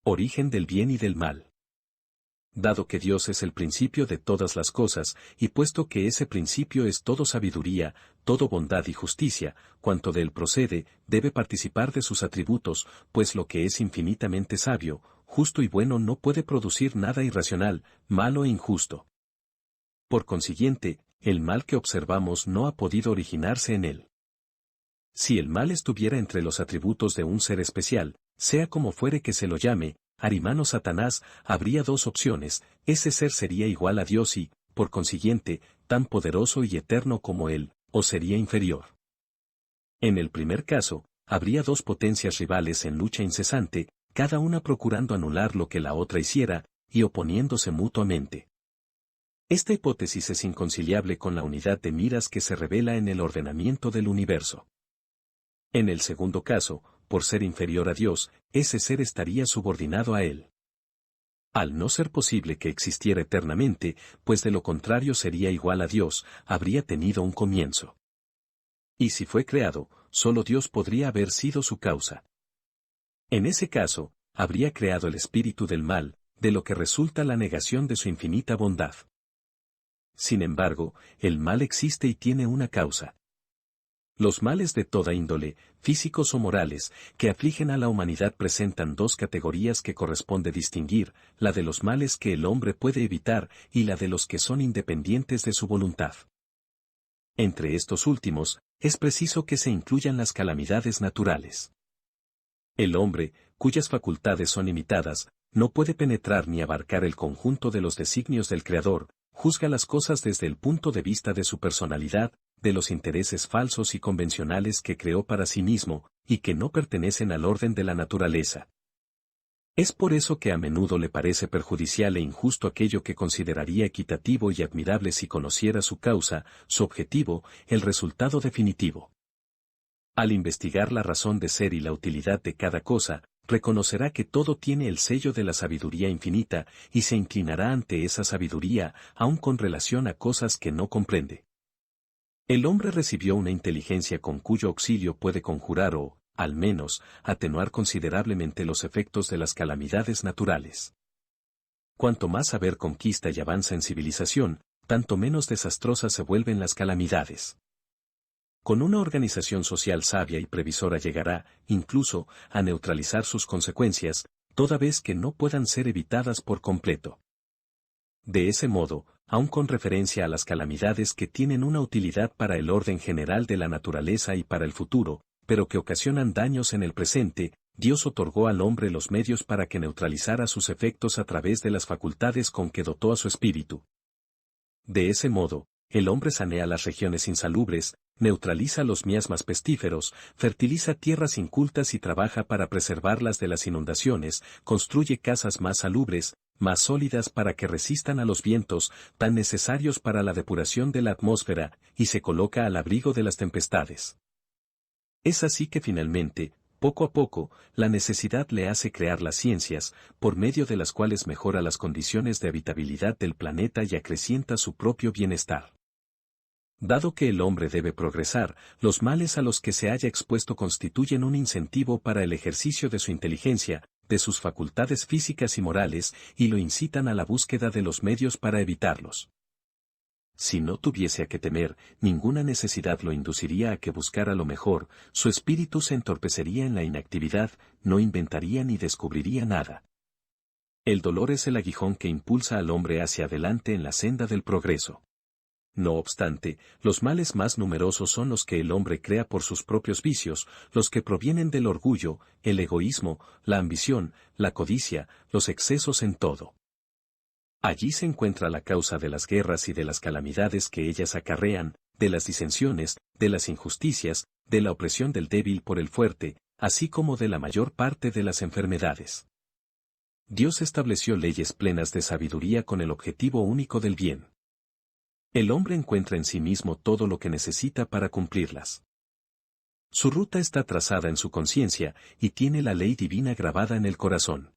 Origen del bien y del mal. Dado que Dios es el principio de todas las cosas, y puesto que ese principio es todo sabiduría, todo bondad y justicia, cuanto de él procede, debe participar de sus atributos, pues lo que es infinitamente sabio, justo y bueno no puede producir nada irracional, malo e injusto. Por consiguiente, el mal que observamos no ha podido originarse en él. Si el mal estuviera entre los atributos de un ser especial, sea como fuere que se lo llame, Arimán o Satanás, habría dos opciones: ese ser sería igual a Dios y, por consiguiente, tan poderoso y eterno como él, o sería inferior. En el primer caso, habría dos potencias rivales en lucha incesante, cada una procurando anular lo que la otra hiciera, y oponiéndose mutuamente. Esta hipótesis es inconciliable con la unidad de miras que se revela en el ordenamiento del universo. En el segundo caso, por ser inferior a Dios, ese ser estaría subordinado a él. Al no ser posible que existiera eternamente, pues de lo contrario sería igual a Dios, habría tenido un comienzo. Y si fue creado, solo Dios podría haber sido su causa. En ese caso, habría creado el espíritu del mal, de lo que resulta la negación de su infinita bondad. Sin embargo, el mal existe y tiene una causa. Los males de toda índole, físicos o morales, que afligen a la humanidad presentan dos categorías que corresponde distinguir: la de los males que el hombre puede evitar y la de los que son independientes de su voluntad. Entre estos últimos, es preciso que se incluyan las calamidades naturales. El hombre, cuyas facultades son limitadas, no puede penetrar ni abarcar el conjunto de los designios del Creador, juzga las cosas desde el punto de vista de su personalidad, de los intereses falsos y convencionales que creó para sí mismo, y que no pertenecen al orden de la naturaleza. Es por eso que a menudo le parece perjudicial e injusto aquello que consideraría equitativo y admirable si conociera su causa, su objetivo, el resultado definitivo. Al investigar la razón de ser y la utilidad de cada cosa, reconocerá que todo tiene el sello de la sabiduría infinita, y se inclinará ante esa sabiduría, aun con relación a cosas que no comprende. El hombre recibió una inteligencia con cuyo auxilio puede conjurar o, al menos, atenuar considerablemente los efectos de las calamidades naturales. Cuanto más saber conquista y avanza en civilización, tanto menos desastrosas se vuelven las calamidades. Con una organización social sabia y previsora llegará, incluso, a neutralizar sus consecuencias, toda vez que no puedan ser evitadas por completo. De ese modo, aun con referencia a las calamidades que tienen una utilidad para el orden general de la naturaleza y para el futuro, pero que ocasionan daños en el presente, Dios otorgó al hombre los medios para que neutralizara sus efectos a través de las facultades con que dotó a su espíritu. De ese modo, el hombre sanea las regiones insalubres, neutraliza los miasmas pestíferos, fertiliza tierras incultas y trabaja para preservarlas de las inundaciones, construye casas más salubres, más sólidas para que resistan a los vientos, tan necesarios para la depuración de la atmósfera, y se coloca al abrigo de las tempestades. Es así que finalmente, poco a poco, la necesidad le hace crear las ciencias, por medio de las cuales mejora las condiciones de habitabilidad del planeta y acrecienta su propio bienestar. Dado que el hombre debe progresar, los males a los que se haya expuesto constituyen un incentivo para el ejercicio de su inteligencia, de sus facultades físicas y morales, y lo incitan a la búsqueda de los medios para evitarlos. Si no tuviese a qué temer, ninguna necesidad lo induciría a que buscara lo mejor, su espíritu se entorpecería en la inactividad, no inventaría ni descubriría nada. El dolor es el aguijón que impulsa al hombre hacia adelante en la senda del progreso. No obstante, los males más numerosos son los que el hombre crea por sus propios vicios, los que provienen del orgullo, el egoísmo, la ambición, la codicia, los excesos en todo. Allí se encuentra la causa de las guerras y de las calamidades que ellas acarrean, de las disensiones, de las injusticias, de la opresión del débil por el fuerte, así como de la mayor parte de las enfermedades. Dios estableció leyes plenas de sabiduría con el objetivo único del bien. El hombre encuentra en sí mismo todo lo que necesita para cumplirlas. Su ruta está trazada en su conciencia, y tiene la ley divina grabada en el corazón.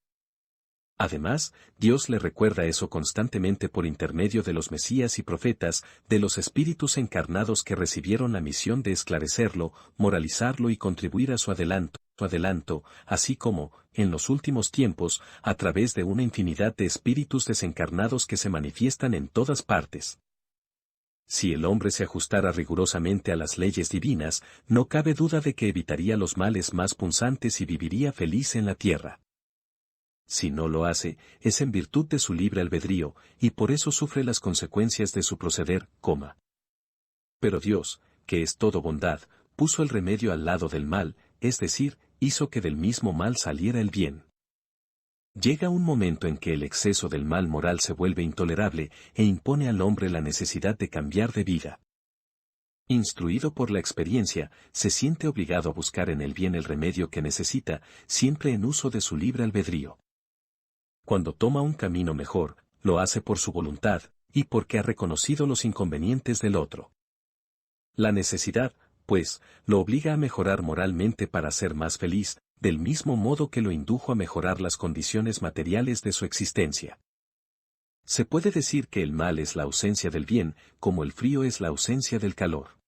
Además, Dios le recuerda eso constantemente por intermedio de los Mesías y profetas, de los espíritus encarnados que recibieron la misión de esclarecerlo, moralizarlo y contribuir a su adelanto, adelanto, así como, en los últimos tiempos, a través de una infinidad de espíritus desencarnados que se manifiestan en todas partes. Si el hombre se ajustara rigurosamente a las leyes divinas, no cabe duda de que evitaría los males más punzantes y viviría feliz en la tierra. Si no lo hace, es en virtud de su libre albedrío, y por eso sufre las consecuencias de su proceder, Pero Dios, que es todo bondad, puso el remedio al lado del mal, es decir, hizo que del mismo mal saliera el bien. Llega un momento en que el exceso del mal moral se vuelve intolerable e impone al hombre la necesidad de cambiar de vida. Instruido por la experiencia, se siente obligado a buscar en el bien el remedio que necesita, siempre en uso de su libre albedrío. Cuando toma un camino mejor, lo hace por su voluntad, y porque ha reconocido los inconvenientes del otro. La necesidad, pues, lo obliga a mejorar moralmente para ser más feliz, del mismo modo que lo indujo a mejorar las condiciones materiales de su existencia. Se puede decir que el mal es la ausencia del bien, como el frío es la ausencia del calor.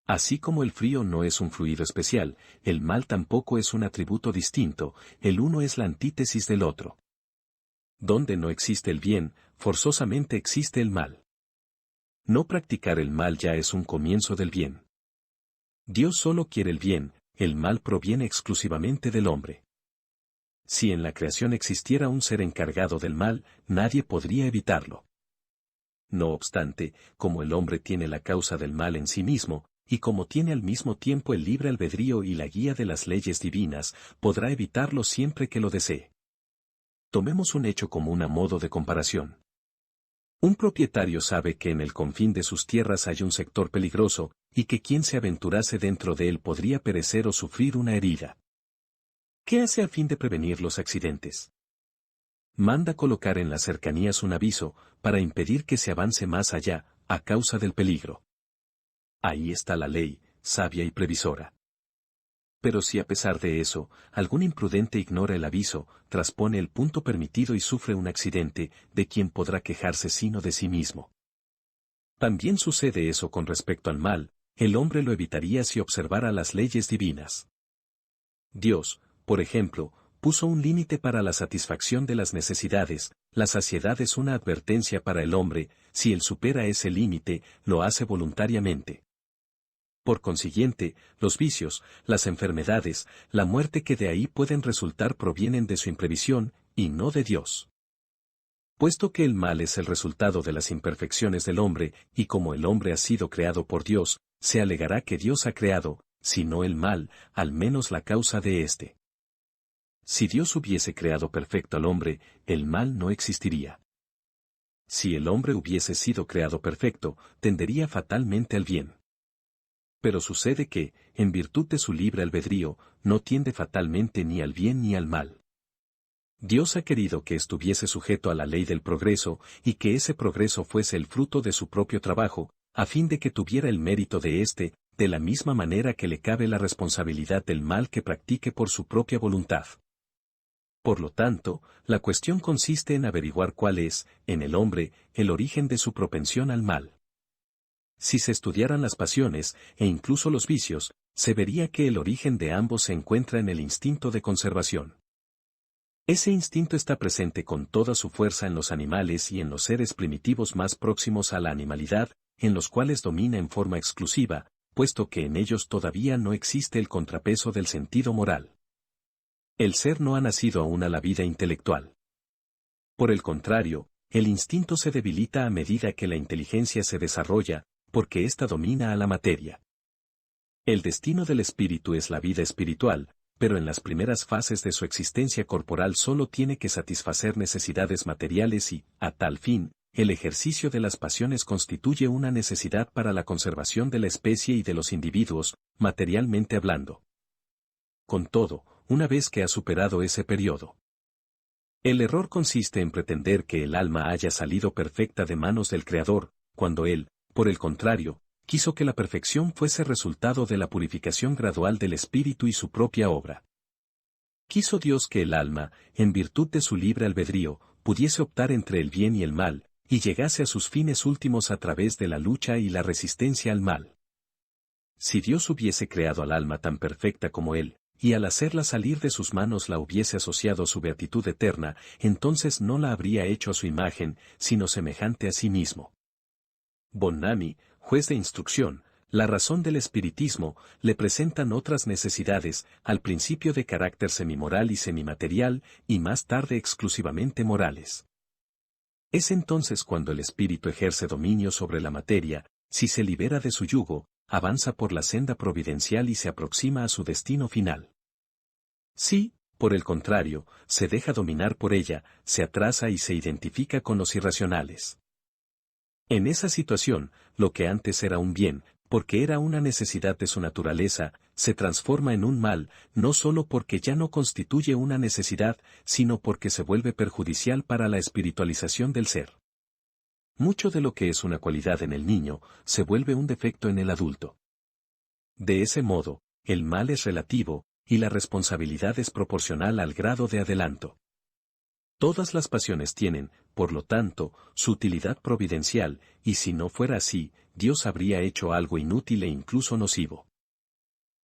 Así como el frío no es un fluido especial, el mal tampoco es un atributo distinto, el uno es la antítesis del otro. Donde no existe el bien, forzosamente existe el mal. No practicar el mal ya es un comienzo del bien. Dios solo quiere el bien, el mal proviene exclusivamente del hombre. Si en la creación existiera un ser encargado del mal, nadie podría evitarlo. No obstante, como el hombre tiene la causa del mal en sí mismo, y como tiene al mismo tiempo el libre albedrío y la guía de las leyes divinas, podrá evitarlo siempre que lo desee. Tomemos un hecho común a modo de comparación. Un propietario sabe que en el confín de sus tierras hay un sector peligroso, y que quien se aventurase dentro de él podría perecer o sufrir una herida. ¿Qué hace a fin de prevenir los accidentes? Manda colocar en las cercanías un aviso, para impedir que se avance más allá, a causa del peligro. Ahí está la ley, sabia y previsora. Pero si a pesar de eso, algún imprudente ignora el aviso, traspone el punto permitido y sufre un accidente, ¿de quién podrá quejarse sino de sí mismo? También sucede eso con respecto al mal, el hombre lo evitaría si observara las leyes divinas. Dios, por ejemplo, puso un límite para la satisfacción de las necesidades, la saciedad es una advertencia para el hombre, si él supera ese límite, lo hace voluntariamente. Por consiguiente, los vicios, las enfermedades, la muerte que de ahí pueden resultar provienen de su imprevisión, y no de Dios. Puesto que el mal es el resultado de las imperfecciones del hombre, y como el hombre ha sido creado por Dios, se alegará que Dios ha creado, si no el mal, al menos la causa de éste. Si Dios hubiese creado perfecto al hombre, el mal no existiría. Si el hombre hubiese sido creado perfecto, tendería fatalmente al bien. Pero sucede que, en virtud de su libre albedrío, no tiende fatalmente ni al bien ni al mal. Dios ha querido que estuviese sujeto a la ley del progreso, y que ese progreso fuese el fruto de su propio trabajo, a fin de que tuviera el mérito de éste, de la misma manera que le cabe la responsabilidad del mal que practique por su propia voluntad. Por lo tanto, la cuestión consiste en averiguar cuál es, en el hombre, el origen de su propensión al mal. Si se estudiaran las pasiones, e incluso los vicios, se vería que el origen de ambos se encuentra en el instinto de conservación. Ese instinto está presente con toda su fuerza en los animales y en los seres primitivos más próximos a la animalidad, en los cuales domina en forma exclusiva, puesto que en ellos todavía no existe el contrapeso del sentido moral. El ser no ha nacido aún a la vida intelectual. Por el contrario, el instinto se debilita a medida que la inteligencia se desarrolla, porque ésta domina a la materia. El destino del espíritu es la vida espiritual, pero en las primeras fases de su existencia corporal solo tiene que satisfacer necesidades materiales y, a tal fin, el ejercicio de las pasiones constituye una necesidad para la conservación de la especie y de los individuos, materialmente hablando. Con todo, una vez que ha superado ese periodo, el error consiste en pretender que el alma haya salido perfecta de manos del Creador, cuando él, por el contrario, quiso que la perfección fuese resultado de la purificación gradual del espíritu y su propia obra. Quiso Dios que el alma, en virtud de su libre albedrío, pudiese optar entre el bien y el mal, y llegase a sus fines últimos a través de la lucha y la resistencia al mal. Si Dios hubiese creado al alma tan perfecta como él, y al hacerla salir de sus manos la hubiese asociado a su beatitud eterna, entonces no la habría hecho a su imagen, sino semejante a sí mismo. Bonnami, juez de instrucción, la razón del espiritismo, le presentan otras necesidades, al principio de carácter semimoral y semimaterial, y más tarde exclusivamente morales. Es entonces cuando el espíritu ejerce dominio sobre la materia, si se libera de su yugo, avanza por la senda providencial y se aproxima a su destino final. Si, por el contrario, se deja dominar por ella, se atrasa y se identifica con los irracionales. En esa situación, lo que antes era un bien, porque era una necesidad de su naturaleza, se transforma en un mal, no solo porque ya no constituye una necesidad, sino porque se vuelve perjudicial para la espiritualización del ser. Mucho de lo que es una cualidad en el niño, se vuelve un defecto en el adulto. De ese modo, el mal es relativo, y la responsabilidad es proporcional al grado de adelanto. Todas las pasiones tienen, por lo tanto, su utilidad providencial, y si no fuera así, Dios habría hecho algo inútil e incluso nocivo.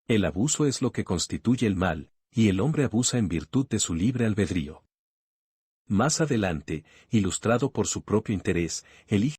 El abuso es lo que constituye el mal, y el hombre abusa en virtud de su libre albedrío. Más adelante, ilustrado por su propio interés, elige